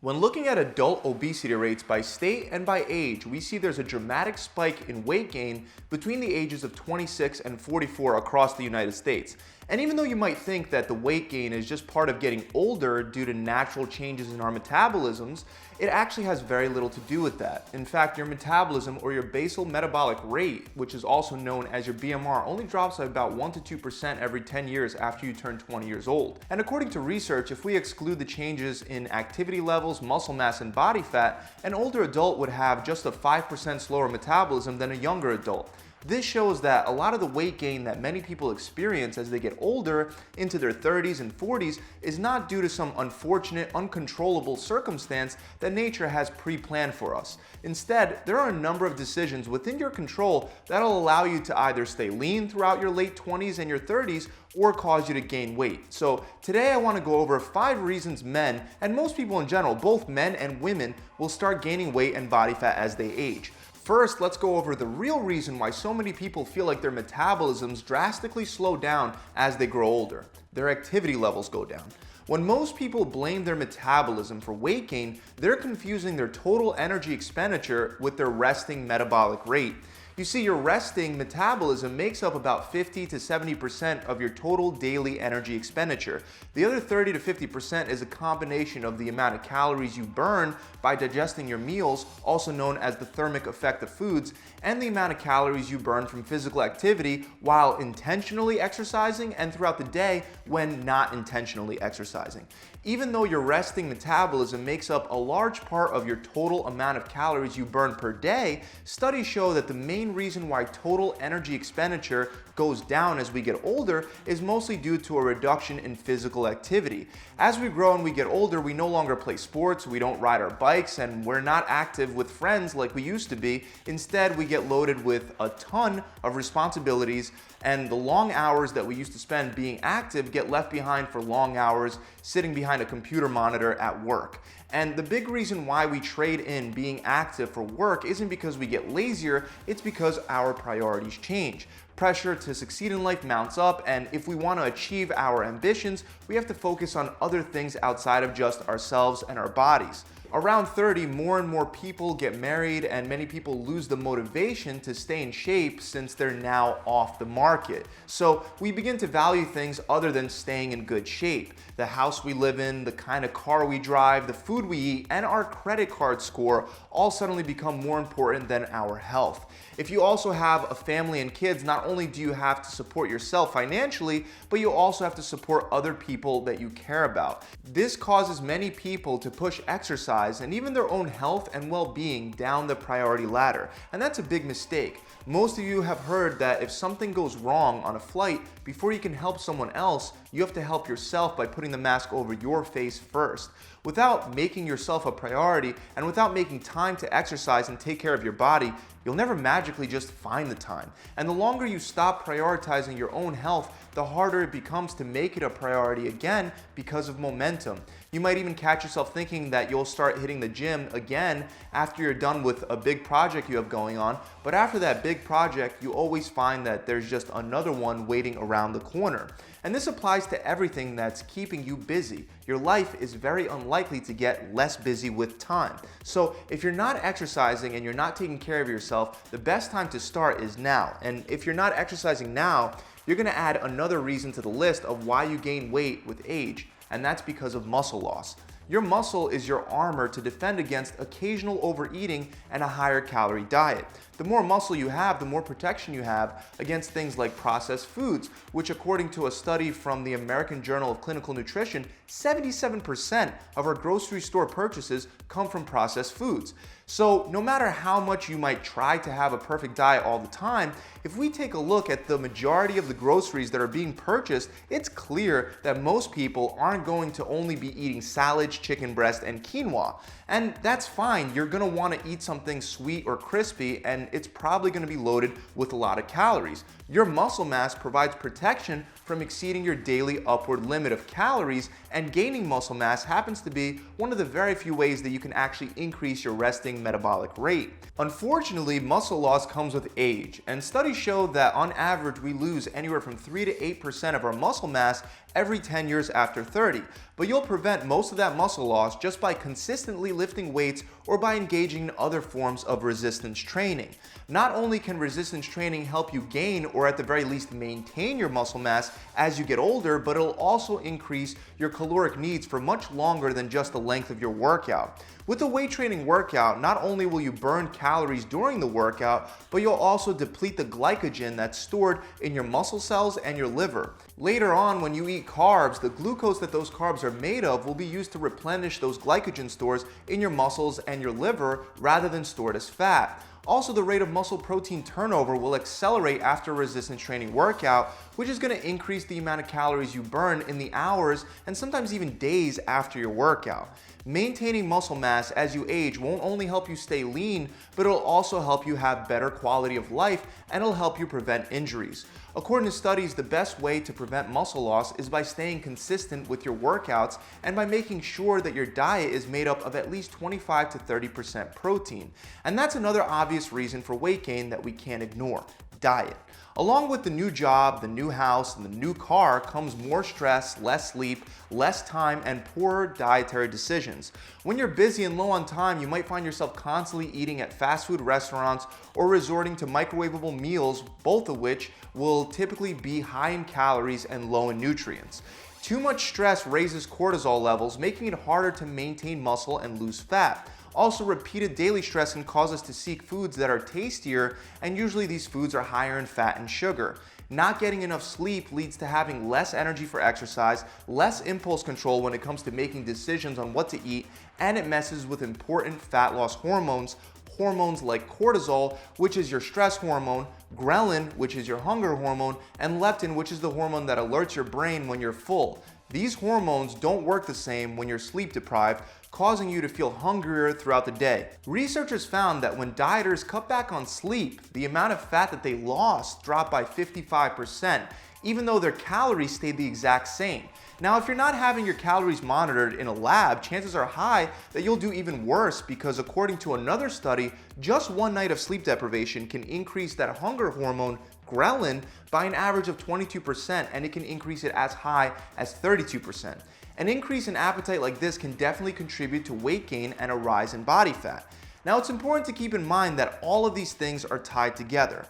When looking at adult obesity rates by state and by age, we see there's a dramatic spike in weight gain between the ages of 26 and 44 across the United States. And even though you might think that the weight gain is just part of getting older due to natural changes in our metabolisms, it actually has very little to do with that. In fact, your metabolism, or your basal metabolic rate, which is also known as your BMR, only drops by about 1 to 2% every 10 years after you turn 20 years old. And according to research, if we exclude the changes in activity levels, muscle mass, and body fat, an older adult would have just a 5% slower metabolism than a younger adult. This shows that a lot of the weight gain that many people experience as they get older into their 30s and 40s is not due to some unfortunate, uncontrollable circumstance that nature has pre-planned for us. Instead, there are a number of decisions within your control that'll allow you to either stay lean throughout your late 20s and your 30s or cause you to gain weight. So today I want to go over 5 reasons men, and most people in general, both men and women, will start gaining weight and body fat as they age. First, let's go over the real reason why so many people feel like their metabolisms drastically slow down as they grow older. Their activity levels go down. When most people blame their metabolism for weight gain, they're confusing their total energy expenditure with their resting metabolic rate. You see, your resting metabolism makes up about 50 to 70% of your total daily energy expenditure. The other 30 to 50% is a combination of the amount of calories you burn by digesting your meals, also known as the thermic effect of foods, and the amount of calories you burn from physical activity while intentionally exercising and throughout the day when not intentionally exercising. Even though your resting metabolism makes up a large part of your total amount of calories you burn per day, studies show that the main reason why total energy expenditure goes down as we get older is mostly due to a reduction in physical activity. As we grow and we get older, we no longer play sports, we don't ride our bikes, and we're not active with friends like we used to be. Instead, we get loaded with a ton of responsibilities, and the long hours that we used to spend being active get left behind for long hours sitting behind a computer monitor at work. And the big reason why we trade in being active for work isn't because we get lazier, it's because our priorities change. Pressure to succeed in life mounts up, and if we want to achieve our ambitions, we have to focus on other things outside of just ourselves and our bodies. Around 30, more and more people get married, and many people lose the motivation to stay in shape since they're now off the market. So we begin to value things other than staying in good shape. The house we live in, the kind of car we drive, the food we eat, and our credit card score all suddenly become more important than our health. If you also have a family and kids, not only do you have to support yourself financially, but you also have to support other people that you care about. This causes many people to push exercise and even their own health and well-being down the priority ladder, and that's a big mistake. Most of you have heard that if something goes wrong on a flight, before you can help someone else, you have to help yourself by putting the mask over your face first. Without making yourself a priority and without making time to exercise and take care of your body, you'll never magically just find the time. And the longer you stop prioritizing your own health, the harder it becomes to make it a priority again because of momentum. You might even catch yourself thinking that you'll start hitting the gym again after you're done with a big project you have going on, but after that big project, you always find that there's just another one waiting around the corner. And this applies to everything that's keeping you busy. Your life is very unlikely to get less busy with time. So if you're not exercising and you're not taking care of yourself, the best time to start is now. And if you're not exercising now, you're gonna add another reason to the list of why you gain weight with age, and that's because of muscle loss. Your muscle is your armor to defend against occasional overeating and a higher calorie diet. The more muscle you have, the more protection you have against things like processed foods, which according to a study from the American Journal of Clinical Nutrition, 77% of our grocery store purchases come from processed foods. So no matter how much you might try to have a perfect diet all the time, if we take a look at the majority of the groceries that are being purchased, it's clear that most people aren't going to only be eating salads, chicken breast, and quinoa. And that's fine. You're gonna wanna eat something sweet or crispy, and it's probably gonna be loaded with a lot of calories. Your muscle mass provides protection from exceeding your daily upward limit of calories, and gaining muscle mass happens to be one of the very few ways that you can actually increase your resting metabolic rate. Unfortunately, muscle loss comes with age, and studies show that on average we lose anywhere from 3 to 8% of our muscle mass every 10 years after 30. but you'll prevent most of that muscle loss just by consistently lifting weights or by engaging in other forms of resistance training. Not only can resistance training help you gain or at the very least maintain your muscle mass as you get older, but it'll also increase your caloric needs for much longer than just the length of your workout. With a weight training workout, not only will you burn calories during the workout, but you'll also deplete the glycogen that's stored in your muscle cells and your liver. Later on, when you eat carbs, the glucose that those carbs are made of will be used to replenish those glycogen stores in your muscles and your liver rather than stored as fat. Also, the rate of muscle protein turnover will accelerate after a resistance training workout, which is going to increase the amount of calories you burn in the hours and sometimes even days after your workout. Maintaining muscle mass as you age won't only help you stay lean, but it'll also help you have better quality of life and it'll help you prevent injuries. According to studies, the best way to prevent muscle loss is by staying consistent with your workouts and by making sure that your diet is made up of at least 25 to 30% protein. And that's another obvious reason for weight gain that we can't ignore: diet. Along with the new job, the new house, and the new car comes more stress, less sleep, less time, and poorer dietary decisions. When you're busy and low on time, you might find yourself constantly eating at fast food restaurants or resorting to microwavable meals, both of which will typically be high in calories and low in nutrients. Too much stress raises cortisol levels, making it harder to maintain muscle and lose fat. Also, repeated daily stress can cause us to seek foods that are tastier, and usually these foods are higher in fat and sugar. Not getting enough sleep leads to having less energy for exercise, less impulse control when it comes to making decisions on what to eat, and it messes with important fat loss hormones. Hormones like cortisol, which is your stress hormone, ghrelin, which is your hunger hormone, and leptin, which is the hormone that alerts your brain when you're full. These hormones don't work the same when you're sleep deprived, causing you to feel hungrier throughout the day. Researchers found that when dieters cut back on sleep, the amount of fat that they lost dropped by 55%, even though their calories stayed the exact same. Now, if you're not having your calories monitored in a lab, chances are high that you'll do even worse, because according to another study, just one night of sleep deprivation can increase that hunger hormone, ghrelin, by an average of 22%, and it can increase it as high as 32%. An increase in appetite like this can definitely contribute to weight gain and a rise in body fat. Now, it's important to keep in mind that all of these things are tied together.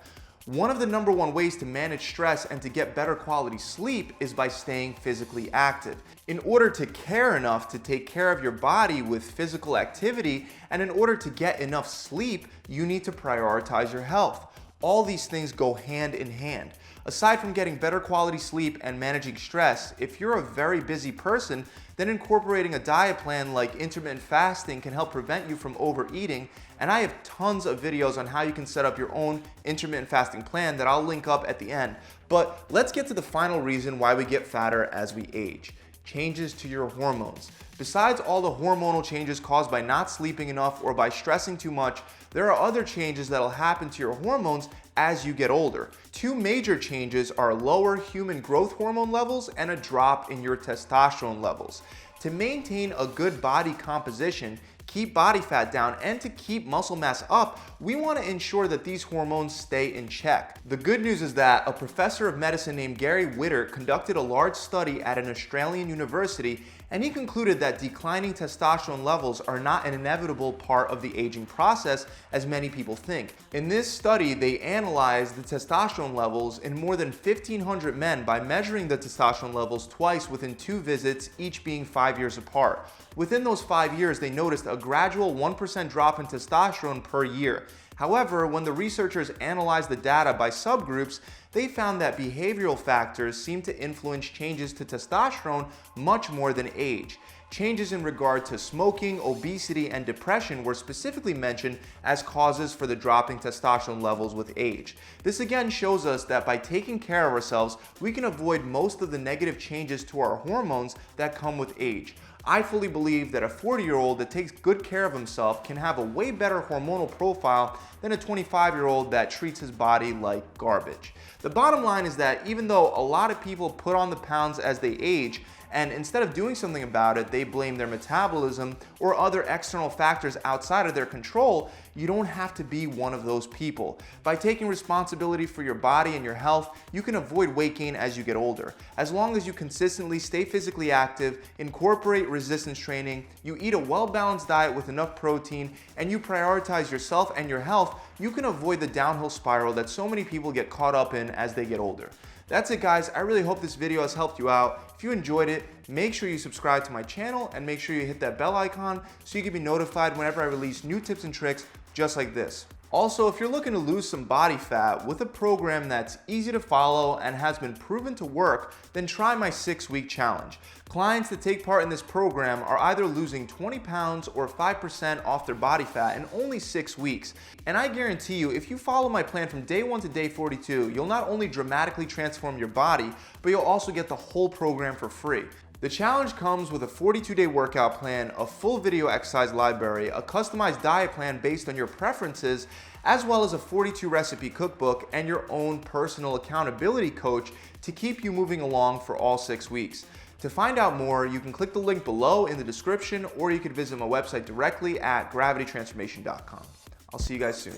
One of the number one ways to manage stress and to get better quality sleep is by staying physically active. In order to care enough to take care of your body with physical activity, and in order to get enough sleep, you need to prioritize your health. All these things go hand in hand. Aside from getting better quality sleep and managing stress, if you're a very busy person, then incorporating a diet plan like intermittent fasting can help prevent you from overeating. And I have tons of videos on how you can set up your own intermittent fasting plan that I'll link up at the end. But let's get to the final reason why we get fatter as we age: changes to your hormones. Besides all the hormonal changes caused by not sleeping enough or by stressing too much, there are other changes that'll happen to your hormones as you get older. Two major changes are lower human growth hormone levels and a drop in your testosterone levels. To maintain a good body composition, keep body fat down, and to keep muscle mass up, we want to ensure that these hormones stay in check. The good news is that a professor of medicine named Gary Witter conducted a large study at an Australian university, and he concluded that declining testosterone levels are not an inevitable part of the aging process as many people think. In this study, they analyzed the testosterone levels in more than 1,500 men by measuring the testosterone levels twice within 2 visits, each being 5 years apart. Within those 5 years, they noticed a gradual 1% drop in testosterone per year. However, when the researchers analyzed the data by subgroups, they found that behavioral factors seem to influence changes to testosterone much more than age. Changes in regard to smoking, obesity, and depression were specifically mentioned as causes for the dropping testosterone levels with age. This again shows us that by taking care of ourselves, we can avoid most of the negative changes to our hormones that come with age. I fully believe that a 40-year-old that takes good care of himself can have a way better hormonal profile than a 25-year-old that treats his body like garbage. The bottom line is that even though a lot of people put on the pounds as they age, And instead of doing something about it, they blame their metabolism or other external factors outside of their control. You don't have to be one of those people. By taking responsibility for your body and your health, you can avoid weight gain as you get older. As long as you consistently stay physically active, incorporate resistance training, you eat a well-balanced diet with enough protein, and you prioritize yourself and your health, you can avoid the downhill spiral that so many people get caught up in as they get older. That's it, guys. I really hope this video has helped you out. If you enjoyed it, make sure you subscribe to my channel and make sure you hit that bell icon so you can be notified whenever I release new tips and tricks just like this. Also, if you're looking to lose some body fat with a program that's easy to follow and has been proven to work, then try my 6-week challenge. Clients that take part in this program are either losing 20 pounds or 5% off their body fat in only 6 weeks. And I guarantee you, if you follow my plan from day 1 to day 42, you'll not only dramatically transform your body, but you'll also get the whole program for free. The challenge comes with a 42-day workout plan, a full video exercise library, a customized diet plan based on your preferences, as well as a 42 recipe cookbook and your own personal accountability coach to keep you moving along for all 6 weeks. To find out more, you can click the link below in the description, or you can visit my website directly at gravitytransformation.com. I'll see you guys soon.